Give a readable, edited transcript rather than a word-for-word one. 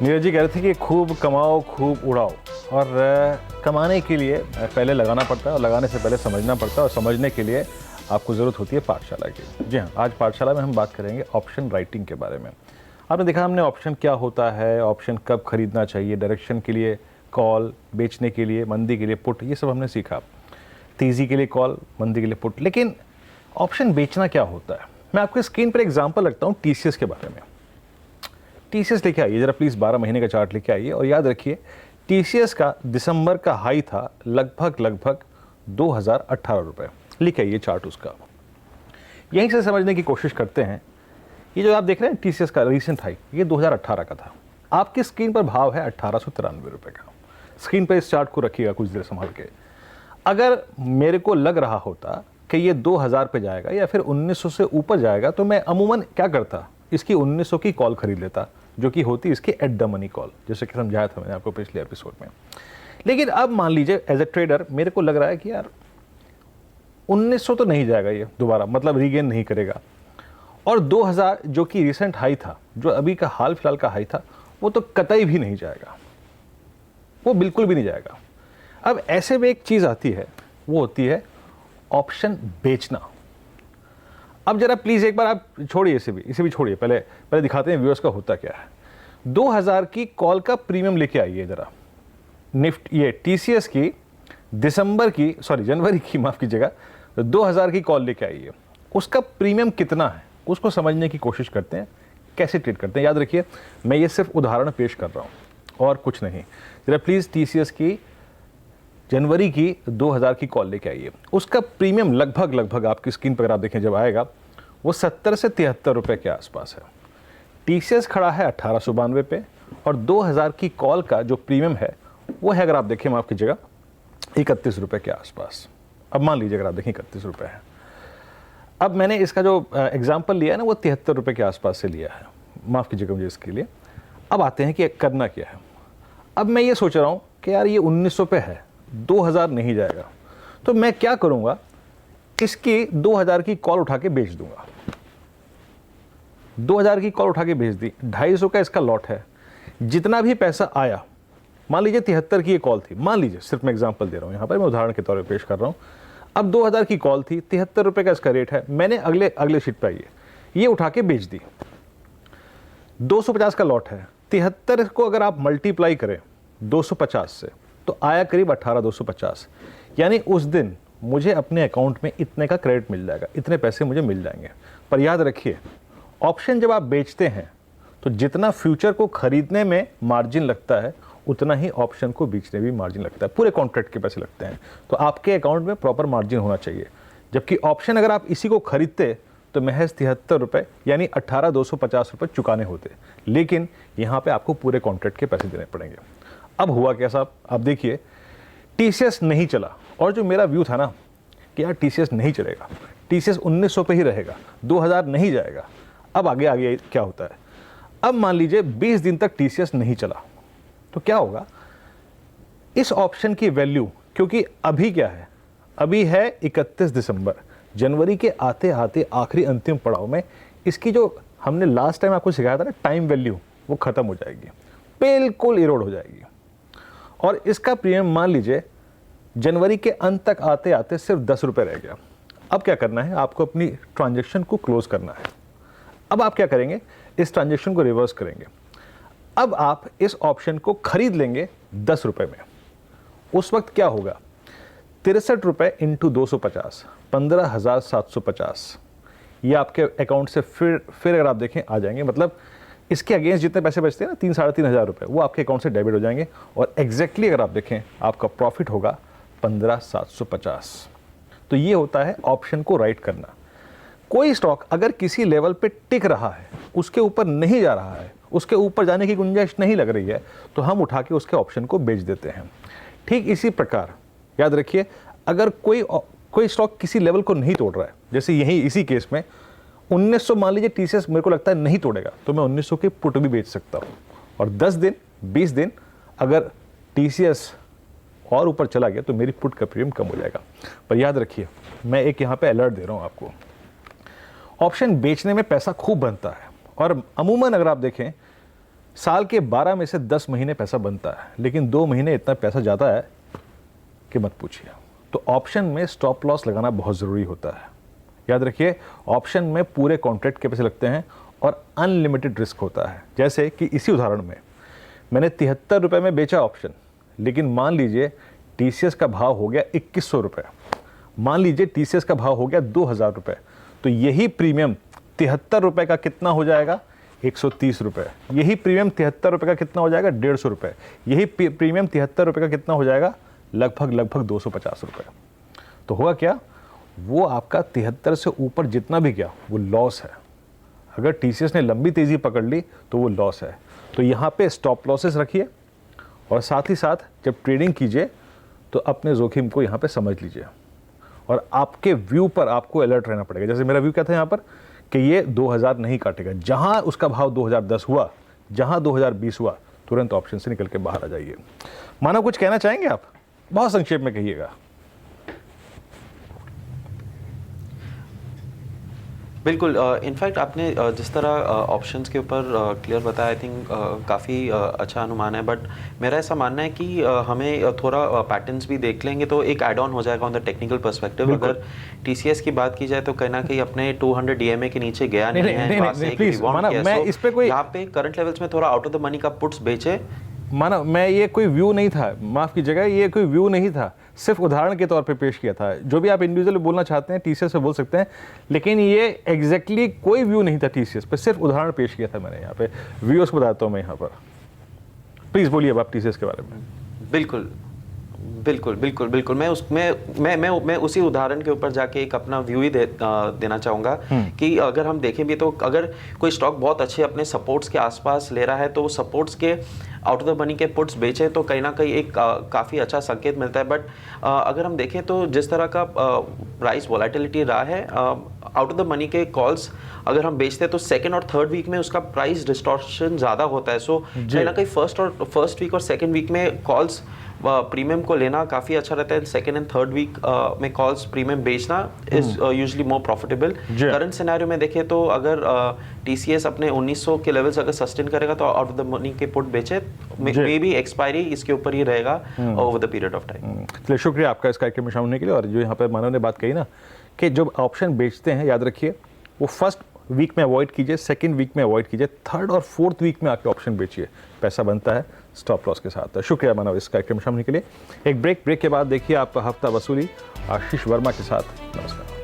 नीरज जी कह रहे थे कि खूब कमाओ खूब उड़ाओ, और कमाने के लिए पहले लगाना पड़ता है और लगाने से पहले समझना पड़ता है, और समझने के लिए आपको ज़रूरत होती है पाठशाला की। जी हाँ, आज पाठशाला में हम बात करेंगे ऑप्शन राइटिंग के बारे में। आपने देखा हमने ऑप्शन क्या होता है, ऑप्शन कब खरीदना चाहिए, डायरेक्शन के लिए कॉल, बेचने के लिए, मंदी के लिए पुट, ये सब हमने सीखा। तेज़ी के लिए कॉल, मंदी के लिए पुट। लेकिन ऑप्शन बेचना क्या होता है? मैं आपके स्क्रीन पर एग्जाम्पल रखता हूँ टीसीएस के बारे में। टीसीएस लेके आइए जरा प्लीज़, 12 महीने का चार्ट लेके आइए, और याद रखिए टीसीएस का दिसंबर का हाई था लगभग 2018 रुपये। लिख आइए चार्ट उसका। यहीं से समझने की कोशिश करते हैं। ये जो आप देख रहे हैं टीसीएस का रीसेंट हाई, ये 2018 का था। आपकी स्क्रीन पर भाव है 1893 रुपये का। स्क्रीन पर इस चार्ट को रखिएगा कुछ देर संभाल के। अगर मेरे को लग रहा होता कि ये 2000 पे जाएगा या फिर 1900 से ऊपर जाएगा, तो मैं अमूमन क्या करता, इसकी 1900 की कॉल खरीद लेता, जो कि होती इसकी एट द मनी कॉल, जैसे कि समझाया था मैंने आपको पिछले एपिसोड में। लेकिन अब मान लीजिए एज ए ट्रेडर मेरे को लग रहा है कि यार 1900 तो नहीं जाएगा ये दोबारा, मतलब रीगेन नहीं करेगा, और 2000 जो कि रिसेंट हाई था, जो अभी का हाल फिलहाल का हाई था, वो तो कतई भी नहीं जाएगा, वो बिल्कुल भी नहीं जाएगा। अब ऐसे में एक चीज़ आती है, वो होती है ऑप्शन बेचना। अब जरा प्लीज़ एक बार आप छोड़िए, इसे भी छोड़िए, पहले दिखाते हैं व्यूअर्स का होता क्या है। 2000 की कॉल का प्रीमियम लेके आइए जरा। ये टीसीएस की जनवरी की, माफ़ कीजिएगा, 2000 की कॉल लेके आइए। उसका प्रीमियम कितना है उसको समझने की कोशिश करते हैं, कैसे ट्रेड करते हैं। याद रखिए मैं ये सिर्फ उदाहरण पेश कर रहा हूँ और कुछ नहीं। जरा प्लीज़ टीसीएस की जनवरी की 2000 की कॉल लेके आइए। उसका प्रीमियम लगभग आपकी स्क्रीन पर अगर आप देखें जब आएगा, वो 70 से 73 रुपये के आसपास है। टीसीएस खड़ा है 1892 पे, और 2000 की कॉल का जो प्रीमियम है वो है, अगर आप देखें माफ़ कीजिएगा, 31 रुपये के आसपास। अब मान लीजिए अगर आप देखें 31 रुपये है। अब मैंने इसका जो एग्जाम्पल लिया है ना, वो 73 रुपये के आसपास से लिया है, माफ़ कीजिएगा मुझे इसके लिए। अब आते हैं कि करना क्या है। अब मैं ये सोच रहा हूँ कि यार ये 1900 पे है, 2000 नहीं जाएगा, तो मैं क्या करूंगा, इसकी 2000 की कॉल उठा के बेच दूंगा। 2000 की कॉल उठा के बेच दी, 250 का इसका लॉट है। जितना भी पैसा आया, मान लीजिए 73 की ये कॉल थी, मान लीजिए, सिर्फ मैं एग्जांपल दे रहा हूं, यहां पर मैं उदाहरण के तौर पे पेश कर रहा हूं। अब 2000 की कॉल थी, 73 रुपए का इसका रेट है, मैंने अगले शीट पर ये उठा के बेच दी। 250 का लॉट है, 73 को अगर आप मल्टीप्लाई करें 250 से, तो आया करीब 18,250। यानी उस दिन मुझे अपने अकाउंट में इतने का क्रेडिट मिल जाएगा, इतने पैसे मुझे मिल जाएंगे। पर याद रखिए, ऑप्शन जब आप बेचते हैं तो जितना फ्यूचर को खरीदने में मार्जिन लगता है, उतना ही ऑप्शन को बेचने में भी मार्जिन लगता है। पूरे कॉन्ट्रैक्ट के पैसे लगते हैं, तो आपके अकाउंट में प्रॉपर मार्जिन होना चाहिए। जबकि ऑप्शन अगर आप इसी को खरीदते तो महज 73 रुपये यानी 18,250 रुपये चुकाने होते, लेकिन यहाँ पर आपको पूरे कॉन्ट्रैक्ट के पैसे देने पड़ेंगे। अब हुआ क्या साहब, आप देखिए टीसीएस नहीं चला, और जो मेरा व्यू था ना कि यार टीसीएस नहीं चलेगा, टीसीएस 1900 पे ही रहेगा, 2000 नहीं जाएगा। अब आगे क्या होता है। अब मान लीजिए 20 दिन तक टीसीएस नहीं चला, तो क्या होगा, इस ऑप्शन की वैल्यू, क्योंकि अभी क्या है, अभी है 31 दिसंबर, जनवरी के आते आते आखिरी अंतिम पड़ाव में इसकी जो हमने लास्ट टाइम आपको सिखाया था ना टाइम वैल्यू, वो खत्म हो जाएगी, बिल्कुल इरोड हो जाएगी। और इसका प्रीमियम मान लीजिए जनवरी के अंत तक आते आते सिर्फ 10 रुपये रह गया। अब क्या करना है, आपको अपनी ट्रांजैक्शन को क्लोज करना है। अब आप क्या करेंगे, इस ट्रांजैक्शन को रिवर्स करेंगे। अब आप इस ऑप्शन को खरीद लेंगे 10 रुपये में। उस वक्त क्या होगा, 63 रुपये इंटू 250, 15,750 ये आपके अकाउंट से फिर अगर आप देखें आ जाएंगे। मतलब इसके अगेंस्ट जितने पैसे बचते हैं ना, 3-3.5 हज़ार रुपये, वो आपके अकाउंट से डेबिट हो जाएंगे, और एग्जैक्टली अगर आप देखें आपका प्रॉफिट होगा 15,750। तो ये होता है ऑप्शन को राइट करना। कोई स्टॉक अगर किसी लेवल पे टिक रहा है, उसके ऊपर नहीं जा रहा है, उसके ऊपर जाने की गुंजाइश नहीं लग रही है, तो हम उठा के उसके ऑप्शन को बेच देते हैं। ठीक इसी प्रकार याद रखिए, अगर कोई स्टॉक किसी लेवल को नहीं तोड़ रहा है, जैसे यही इसी केस में 1900 मान लीजिए टीसीएस मेरे को लगता है नहीं तोड़ेगा, तो मैं 1900 के पुट भी बेच सकता हूँ, और 10 दिन 20 दिन अगर टीसीएस और ऊपर चला गया तो मेरी पुट का प्रीमियम कम हो जाएगा। पर याद रखिए, मैं एक यहाँ पे अलर्ट दे रहा हूँ आपको, ऑप्शन बेचने में पैसा खूब बनता है, और अमूमन अगर आप देखें साल के 12 में से 10 महीने पैसा बनता है, लेकिन 2 महीने इतना पैसा जाता है कि मत पूछिए। तो ऑप्शन में स्टॉप लॉस लगाना बहुत ज़रूरी होता है। याद रखिए, ऑप्शन में पूरे कॉन्ट्रैक्ट के पैसे लगते हैं और अनलिमिटेड रिस्क होता है। जैसे कि इसी उदाहरण में मैंने 73 रुपये में बेचा ऑप्शन, लेकिन मान लीजिए TCS का भाव हो गया 2100 रुपये, मान लीजिए TCS का भाव हो गया 2000 रुपये, तो यही प्रीमियम 73 रुपये का कितना हो जाएगा? 130 रुपये। यही प्रीमियम 73 रुपये का कितना हो जाएगा? 150 रुपये। यही प्रीमियम 73 रुपये का कितना हो जाएगा? लगभग 250 रुपये। तो होगा क्या? वो आपका 73 से ऊपर जितना भी गया वो लॉस है। अगर TCS ने लंबी तेज़ी पकड़ ली तो वो लॉस है। तो यहाँ पे स्टॉप लॉसेस रखिए और साथ ही साथ जब ट्रेडिंग कीजिए तो अपने जोखिम को यहाँ पे समझ लीजिए और आपके व्यू पर आपको अलर्ट रहना पड़ेगा। जैसे मेरा व्यू क्या था यहाँ पर कि ये 2000 नहीं काटेगा। जहाँ उसका भाव 2010 हुआ, जहाँ 2020 हुआ, तुरंत ऑप्शन से निकल के बाहर आ जाइए। मानव, कुछ कहना चाहेंगे आप? बहुत संक्षेप में कहिएगा। बिल्कुल। इनफैक्ट आपने जिस तरह ऑप्शंस के ऊपर क्लियर बताया, आई थिंक काफ़ी अच्छा अनुमान है। बट मेरा ऐसा मानना है कि हमें थोड़ा पैटर्न्स भी देख लेंगे तो एक ऐड ऑन हो जाएगा ऑन द टेक्निकल पर्सपेक्टिव। अगर TCS की बात की जाए तो कहीं ना कहीं अपने 200 DMA के नीचे गया नहीं है। यहाँ पे करंट लेवल्स में थोड़ा आउट ऑफ द मनी का पुट्स बेचे। माना मैं ये कोई व्यू नहीं था, माफ़ कीजिएगा, ये कोई व्यू नहीं था, सिर्फ उदाहरण के तौर पे पेश किया था। जो भी आप इंडिविजुअली बोलना चाहते हैं TCS पे बोल सकते हैं, लेकिन ये एग्जैक्टली कोई व्यू नहीं था TCS पे, सिर्फ उदाहरण पेश किया था मैंने। यहाँ पे व्यूअर्स को बताता हूँ मैं यहाँ पर। प्लीज़ बोलिए अब आप TCS के बारे में। बिल्कुल बिल्कुल बिल्कुल बिल्कुल। मैं उसी उदाहरण के ऊपर जाके एक अपना व्यू ही देना चाहूँगा कि अगर हम देखें भी तो अगर कोई स्टॉक बहुत अच्छे अपने सपोर्ट्स के आसपास ले रहा है तो वो सपोर्ट्स के आउट ऑफ द मनी के पुट्स बेचे तो कहीं ना कहीं एक काफ़ी अच्छा संकेत मिलता है। बट अगर हम देखें तो जिस तरह का प्राइस वॉलेटिलिटी रहा है, आउट ऑफ द मनी के कॉल्स अगर हम बेचते हैं तो सेकंड और थर्ड वीक में उसका प्राइस डिस्टॉर्शन ज़्यादा होता है। सो कहीं ना कहीं फर्स्ट वीक और सेकंड वीक में कॉल्स प्रीमियम को लेना काफ़ी अच्छा रहता है। सेकंड एंड थर्ड वीक में कॉल्स प्रीमियम बेचना is usually more profitable. Current scenario में देखें तो अगर TCS अपने 1900 के लेवल्स अगर सस्टेन करेगा तो आउट ऑफ द मनी के पुट बेचे, मे बी एक्सपायरी इसके ऊपर ही रहेगा over the period of time. चलिए, शुक्रिया आपका इस कार्यक्रम में शामिल होने के लिए। और जो यहाँ पर मानव ने बात कही ना कि जब ऑप्शन बेचते हैं, याद रखिए वो फर्स्ट वीक में अवॉइड कीजिए, सेकंड वीक में अवॉइड कीजिए, थर्ड और फोर्थ वीक में आके ऑप्शन बेचिए, पैसा बनता है स्टॉप लॉस के साथ। शुक्रिया मानव इस कार्यक्रम में शामिल होने के लिए। एक ब्रेक के बाद देखिए आप हफ्ता वसूली आशीष वर्मा के साथ। नमस्कार।